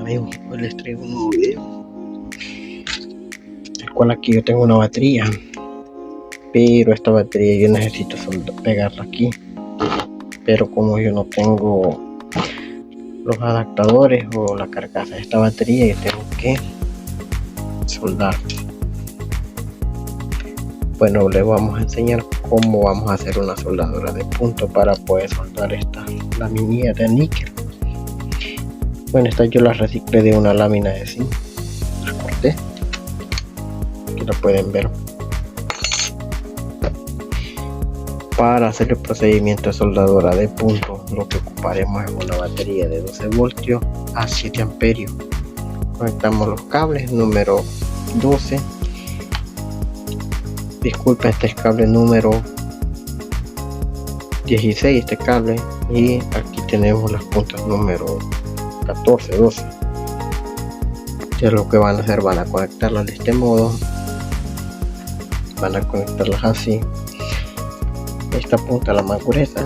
amigos, hoy les traigo un nuevo video, el cual aquí yo tengo una batería, pero esta batería yo necesito pegarla aquí, pero como yo no tengo los adaptadores o la carcasa de esta batería, yo tengo que soldar. Bueno, les vamos a enseñar cómo vamos a hacer una soldadura de punto para poder soldar esta laminilla de níquel. Bueno, esta yo la reciclé de una lámina de zinc, la corté, aquí la pueden ver. Para hacer el procedimiento de soldadura de punto, lo que ocuparemos es una batería de 12 voltios a 7 amperios. Conectamos los cables número 12. Disculpa, este es cable número 16, este cable, y aquí tenemos las puntas número 14, 12. Ya lo que van a hacer, van a conectarlas de este modo, van a conectarlas así. Esta punta, la más gruesa,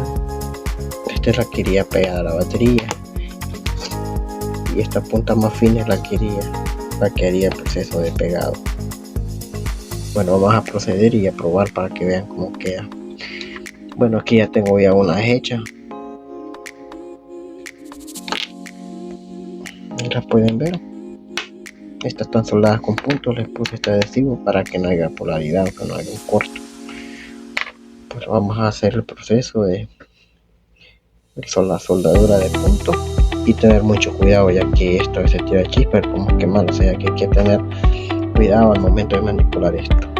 esta es la que iría pegada a la batería, y esta punta más fina es la que haría el proceso de pegado. Bueno, vamos a proceder y a probar para que vean cómo queda. Bueno, aquí ya tengo una hecha, la pueden ver. Estas están soldadas con puntos, les puse este adhesivo para que no haya polaridad, que no haya un corto. Pues vamos a hacer el proceso de la soldadura de puntos y tener mucho cuidado, ya que esto se tira chispa, como quemar, o sea que hay que tener cuidado al momento de manipular esto.